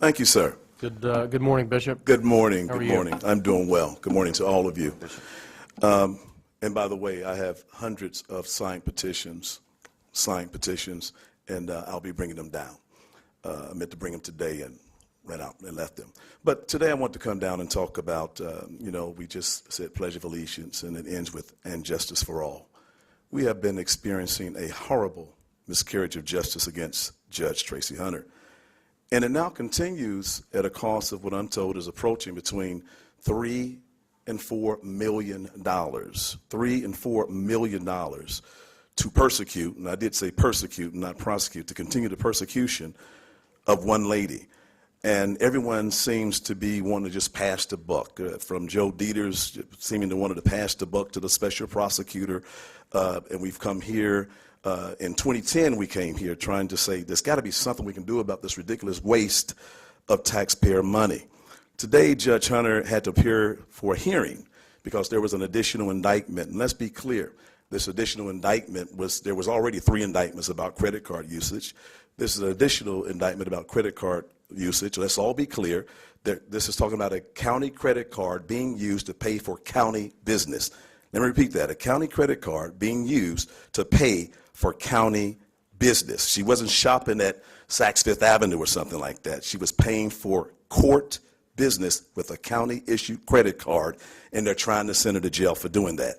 Thank you, sir. Good morning, Bishop. Good morning. How are Good you? morning. I'm doing well. Good morning to all of you. And by the way, I have hundreds of signed petitions, and I'll be bringing them down. I meant to bring them today and ran out and left them. But today I want to come down and talk about, we just said Pledge of Allegiance, and it ends with "and justice for all." We have been experiencing a horrible miscarriage of justice against Judge Tracie Hunter. And it now continues at a cost of what I'm told is approaching between $3 and $4 million. $3 and $4 million to persecute, and I did say persecute, not prosecute, to continue the persecution of one lady. And everyone seems to be wanting to just pass the buck, from Joe Dieters seeming to want to pass the buck to the special prosecutor. And we've come here. In 2010, we came here trying to say there's got to be something we can do about this ridiculous waste of taxpayer money. Today, Judge Hunter had to appear for a hearing because there was an additional indictment. And let's be clear, this additional indictment there was already 3 indictments about credit card usage. This is an additional indictment about credit card usage. Let's all be clear that this is talking about a county credit card being used to pay for county business. Let me repeat that, a county credit card being used to pay for county business. She wasn't shopping at Saks Fifth Avenue or something like that. She was paying for court business with a county-issued credit card, and they're trying to send her to jail for doing that.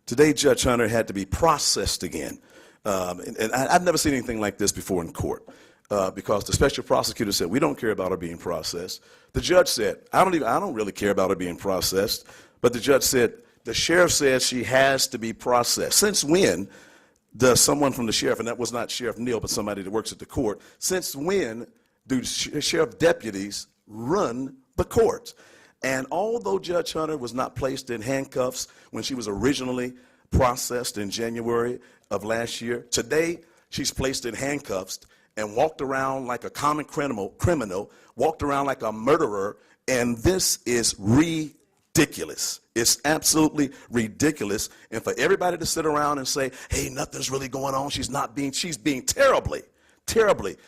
Today, Judge Hunter had to be processed again. And I've never seen anything like this before in court, because the special prosecutor said, we don't care about her being processed. The judge said, I don't really care about her being processed. But the judge said, the sheriff says she has to be processed. Since when does someone from the sheriff, and that was not Sheriff Neal, but somebody that works at the court, since when do sheriff deputies run the courts? And although Judge Hunter was not placed in handcuffs when she was originally processed in January of last year, today she's placed in handcuffs and walked around like a common criminal, walked around like a murderer, and this is ridiculous. It's absolutely ridiculous. And for everybody to sit around and say, hey, nothing's really going on, she's being terribly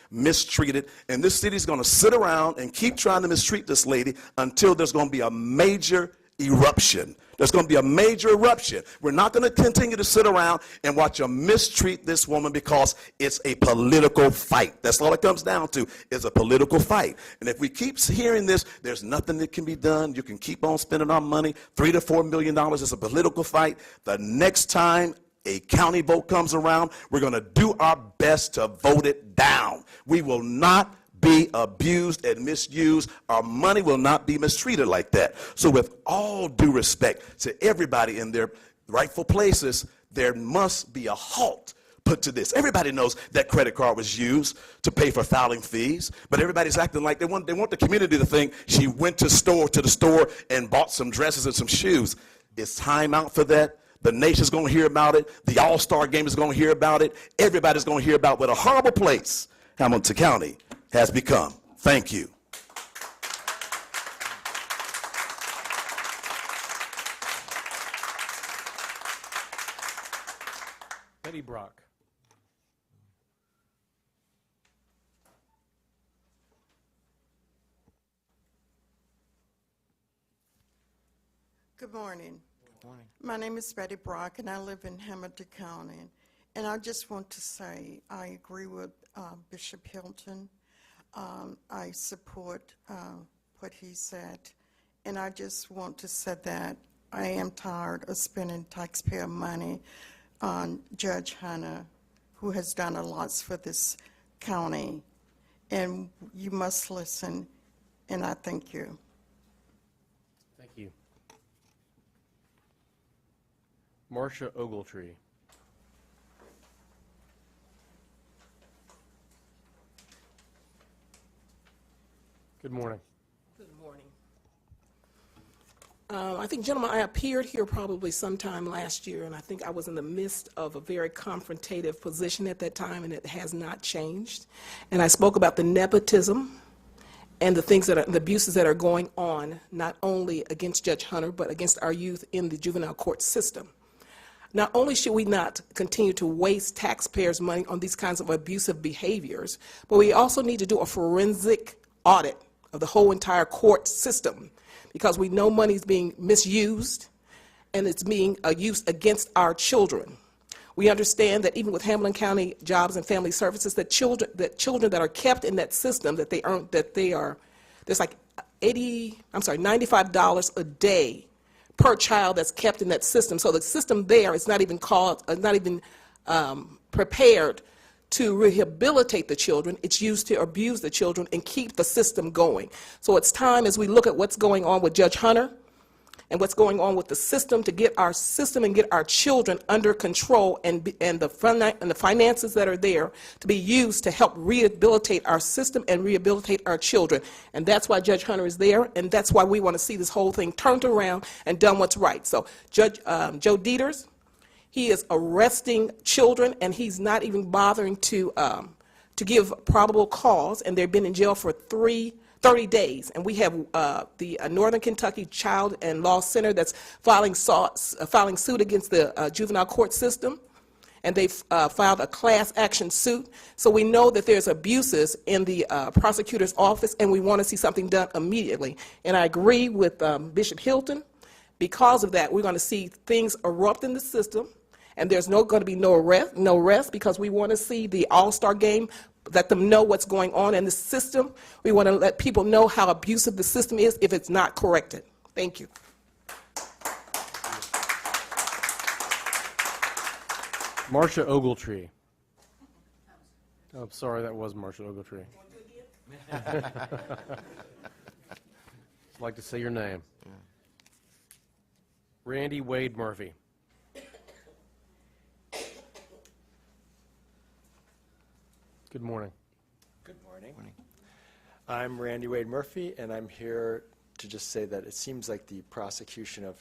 mistreated, and this city's going to sit around and keep trying to mistreat this lady until there's going to be a major eruption. There's going to be a major eruption. We're not going to continue to sit around and watch them mistreat this woman because it's a political fight. That's all it comes down to, is a political fight. And if we keep hearing this, there's nothing that can be done. You can keep on spending our money. $3 to $4 million is a political fight. The next time a county vote comes around, we're going to do our best to vote it down. We will not be abused and misused. Our money will not be mistreated like that. So with all due respect to everybody in their rightful places, there must be a halt put to this. Everybody knows that credit card was used to pay for filing fees, but everybody's acting like they want the community to think she went to the store and bought some dresses and some shoes. It's time out for that. The nation's going to hear about it. The All-Star game is going to hear about it. Everybody's going to hear about what a horrible place Hamilton County has become. Thank you. Betty Brock. Good morning. Good morning. My name is Betty Brock, and I live in Hamilton County. And I just want to say I agree with Bishop Hilton. I support what he said. And I just want to say that I am tired of spending taxpayer money on Judge Hunter, who has done a lot for this county. And you must listen, and I thank you. Thank you. Marcia Ogletree. Good morning. Good morning. I think, gentlemen, I appeared here probably sometime last year, and I think I was in the midst of a very confrontative position at that time, and it has not changed. And I spoke about the nepotism and the things the abuses that are going on, not only against Judge Hunter, but against our youth in the juvenile court system. Not only should we not continue to waste taxpayers' money on these kinds of abusive behaviors, but we also need to do a forensic audit of the whole entire court system, because we know money is being misused and it's being used against our children. We understand that even with Hamilton County Jobs and Family Services, that children that are kept in that system, there's like $95 a day per child that's kept in that system. So the system there is not even prepared to rehabilitate the children. It's used to abuse the children and keep the system going. So it's time, as we look at what's going on with Judge Hunter and what's going on with the system, to get our system and get our children under control, and the finances that are there to be used to help rehabilitate our system and rehabilitate our children. And that's why Judge Hunter is there, and that's why we want to see this whole thing turned around and done what's right. So Judge Joe Dieters, he is arresting children, and he's not even bothering to give probable cause, and they've been in jail for 30 days. And we have the Northern Kentucky Child and Law Center that's filing suit against the juvenile court system, and they've filed a class action suit. So we know that there's abuses in the prosecutor's office, and we want to see something done immediately. And I agree with Bishop Hilton. Because of that, we're going to see things erupt in the system, and there's going to be no rest, because we want to see the all-star game, let them know what's going on in the system. We want to let people know how abusive the system is if it's not corrected. Thank you. Marcia Ogletree. Oh, sorry, that was Marcia Ogletree. I'd like to say your name. Randy Wade Murphy. Good morning. Good morning. I'm Randy Wade Murphy, and I'm here to just say that it seems like the prosecution of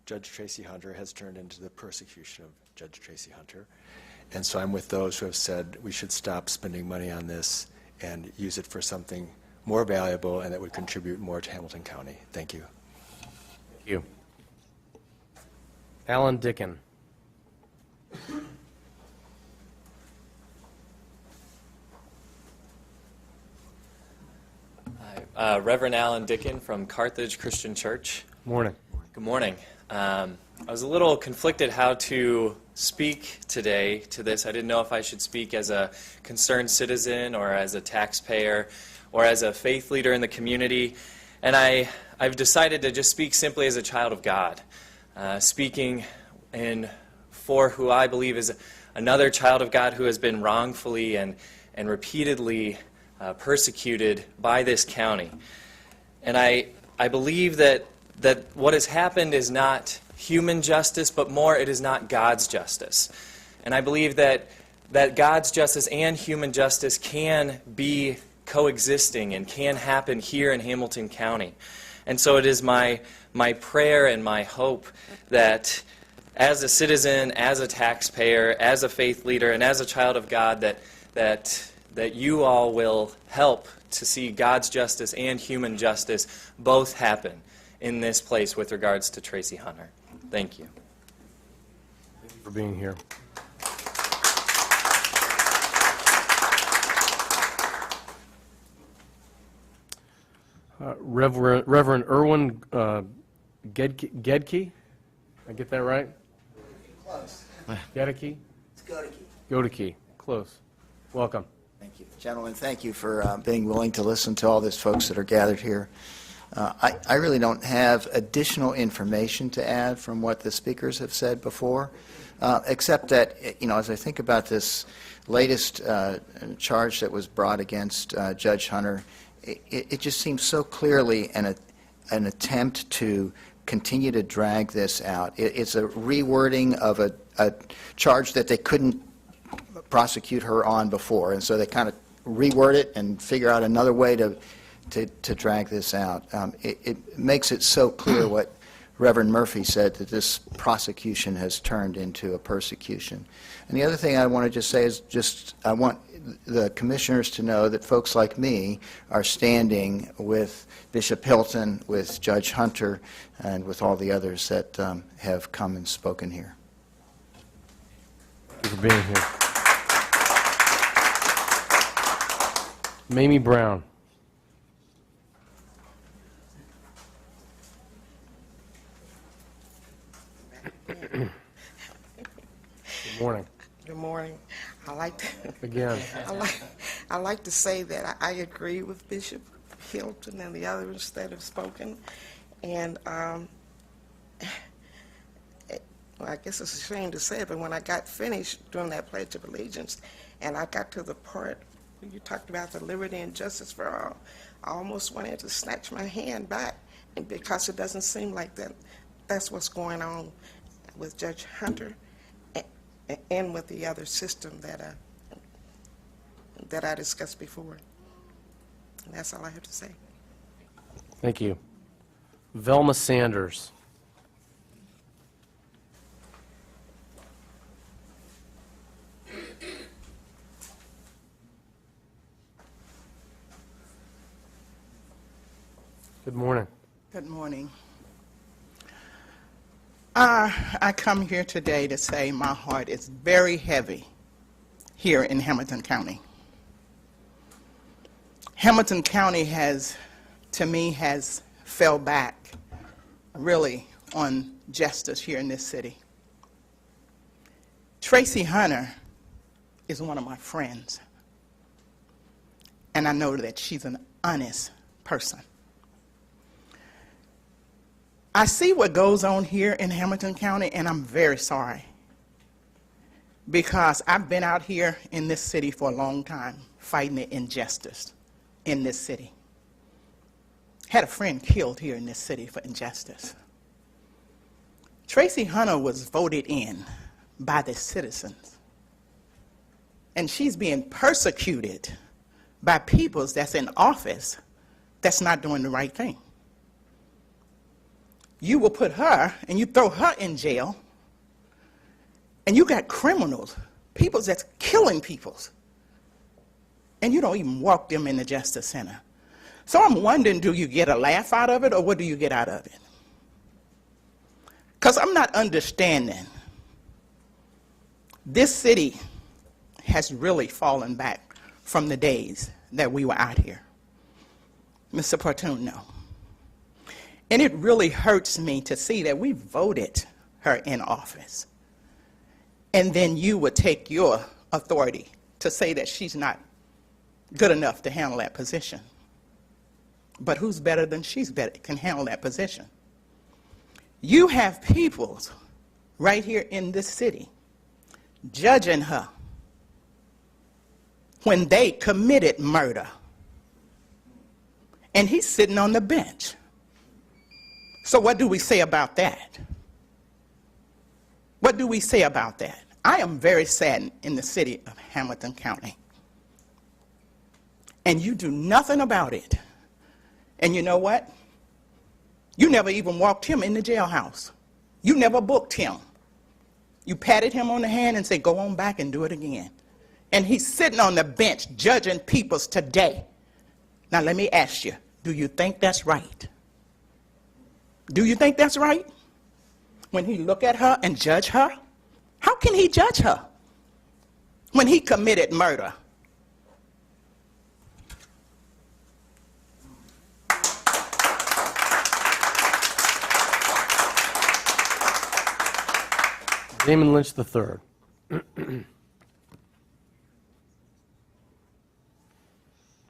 Judge Tracie Hunter has turned into the persecution of Judge Tracie Hunter. And so I'm with those who have said we should stop spending money on this and use it for something more valuable and that would contribute more to Hamilton County. Thank you. Thank you. Alan Dickin. Hi, Reverend Alan Dickin from Carthage Christian Church. Morning. Good morning. I was a little conflicted how to speak today to this. I didn't know if I should speak as a concerned citizen or as a taxpayer or as a faith leader in the community. And I've decided to just speak simply as a child of God, speaking for who I believe is another child of God who has been wrongfully and repeatedly persecuted by this county. And I believe that what has happened is not human justice, but more it is not God's justice. And I believe that God's justice and human justice can be coexisting and can happen here in Hamilton County. And so it is my prayer and my hope that as a citizen, as a taxpayer, as a faith leader, and as a child of God, that you all will help to see God's justice and human justice both happen in this place with regards to Tracie Hunter. Thank you. Thank you for being here. Reverend Erwin Gedke? I get that right? Close. Gedeke? It's Godeke. Godeke. Close. Welcome. Thank you. Gentlemen, thank you for being willing to listen to all these folks that are gathered here. I really don't have additional information to add from what the speakers have said before, except that, as I think about this latest charge that was brought against Judge Hunter, it just seems so clearly an attempt to continue to drag this out. It's a rewording of a charge that they couldn't prosecute her on before, and so they kind of reword it and figure out another way to drag this out. It makes it so clear what Reverend Murphy said, that this prosecution has turned into a persecution. And the other thing I want to just say is I want the commissioners to know that folks like me are standing with Bishop Hilton, with Judge Hunter, and with all the others that have come and spoken here. Thank you for being here. Mamie Brown. Good morning. Good morning. I like to, Again. I like to say that I agree with Bishop Hilton and the others that have spoken. And well, I guess it's a shame to say it, but when I got finished doing that Pledge of Allegiance, and I got to the part where you talked about the liberty and justice for all, I almost wanted to snatch my hand back, and because it doesn't seem like that's what's going on with Judge Hunter and with the other system that I discussed before. And that's all I have to say. Thank you. Velma Sanders. Good morning. Good morning. I come here today to say my heart is very heavy here in Hamilton County. Hamilton County has, to me, has fell back really on justice here in this city. Tracie Hunter is one of my friends, and I know that she's an honest person. I see what goes on here in Hamilton County, and I'm very sorry, because I've been out here in this city for a long time fighting the injustice in this city. Had a friend killed here in this city for injustice. Tracie Hunter was voted in by the citizens, and she's being persecuted by people that's in office that's not doing the right thing. You will put her and you throw her in jail, and you got criminals, people that's killing people, and you don't even walk them in the Justice Center. So I'm wondering, do you get a laugh out of it, or what do you get out of it? Because I'm not understanding. This city has really fallen back from the days that we were out here. Mr. Portune, no. And it really hurts me to see that we voted her in office, and then you would take your authority to say that she's not good enough to handle that position. But who's better than she's better, can handle that position? You have people right here in this city judging her when they committed murder, and he's sitting on the bench. So what do we say about that? What do we say about that? I am very saddened in the city of Hamilton County, and you do nothing about it. And you know what? You never even walked him in the jailhouse. You never booked him. You patted him on the hand and said, go on back and do it again. And he's sitting on the bench judging peoples today. Now let me ask you, do you think that's right? Do you think that's right? When he look at her and judge her? How can he judge her when he committed murder? Damon Lynch III.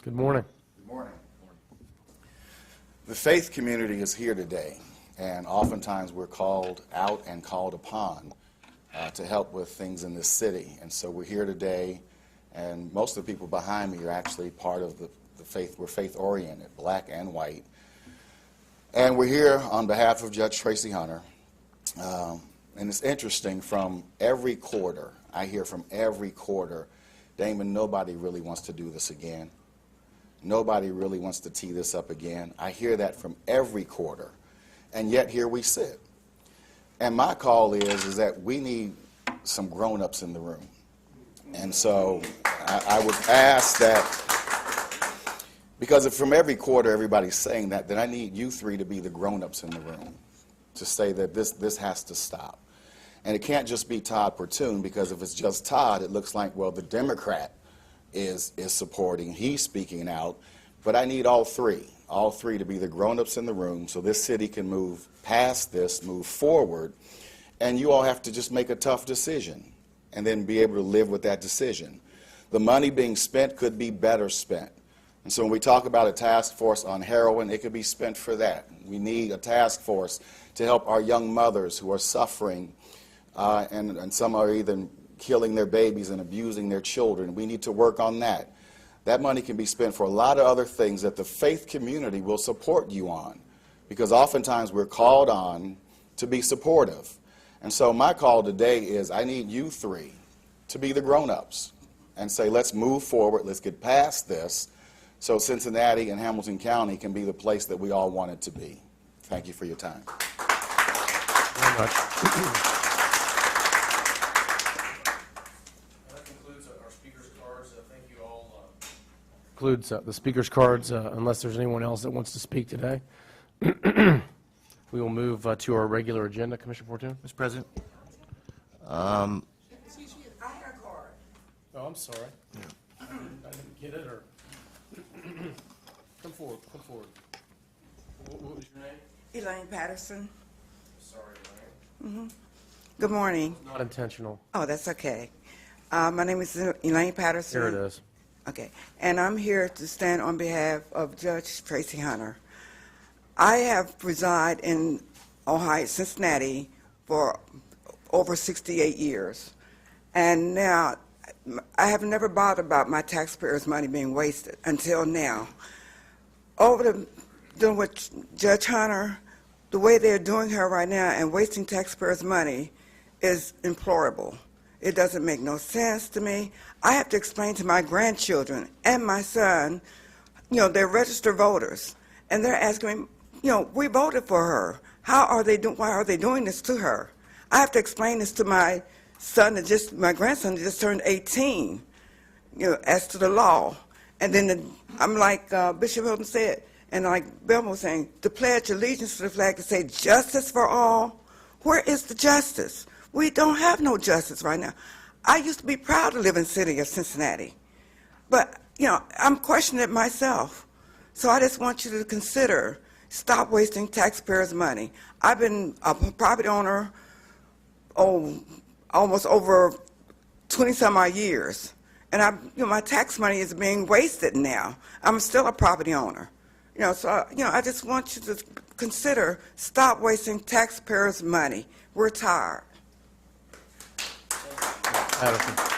Good morning. Good morning. The faith community is here today, and oftentimes we're called out and called upon to help with things in this city. And so we're here today, and most of the people behind me are actually part of the faith. We're faith-oriented, black and white. And we're here on behalf of Judge Tracie Hunter. And it's interesting, from every quarter, I hear from every quarter, Damon, nobody really wants to do this again. Nobody really wants to tee this up again. I hear that from every quarter, and yet here we sit. And my call is that we need some grown-ups in the room. And so I would ask that, because if from every quarter everybody's saying that, then I need you three to be the grown-ups in the room, to say that this has to stop. And it can't just be Todd Portune, because if it's just Todd, it looks like, well, the Democrat is supporting, he's speaking out. But I need all three to be the grown-ups in the room, so this city can move past this, move forward, and you all have to just make a tough decision and then be able to live with that decision. The money being spent could be better spent. And so when we talk about a task force on heroin, it could be spent for that. We need a task force to help our young mothers who are suffering, and some are even killing their babies and abusing their children. We need to work on that. That money can be spent for a lot of other things that the faith community will support you on, because oftentimes we're called on to be supportive. And so my call today is I need you three to be the grown-ups and say, let's move forward, let's get past this, so Cincinnati and Hamilton County can be the place that we all want it to be. Thank you for your time. Very much. That concludes our speakers' cards. Thank you all. Concludes the speakers' cards, unless there's anyone else that wants to speak today. We will move to our regular agenda. Commissioner Fortune? Mr. President, I had a card. Oh, I'm sorry. I didn't get it, or... Come forward, come forward. What was your name? Elaine Patterson. Sorry, Elaine. Good morning. Not intentional. Oh, that's okay. My name is Elaine Patterson. Here it is. Okay. And I'm here to stand on behalf of Judge Tracie Hunter. I have resided in Ohio, Cincinnati, for over 68 years. And now, I have never bothered about my taxpayers' money being wasted until now. Dealing with Judge Hunter, the way they're doing her right now and wasting taxpayers' money is implorable. It doesn't make no sense to me. I have to explain to my grandchildren and my son, they're registered voters, and they're asking me, we voted for her. Why are they doing this to her? I have to explain this to my son, my grandson that just turned 18, as to the law. And then I'm like Bishop Hilton said, and like Belmo was saying, to pledge allegiance to the flag to say justice for all. Where is the justice? We don't have no justice right now. I used to be proud to live in the city of Cincinnati, but I'm questioning it myself. So I just want you to consider, stop wasting taxpayers' money. I've been a property owner, almost over 20-some-odd years. And my tax money is being wasted now. I'm still a property owner. So I just want you to consider, stop wasting taxpayers' money. We're tired. Patterson.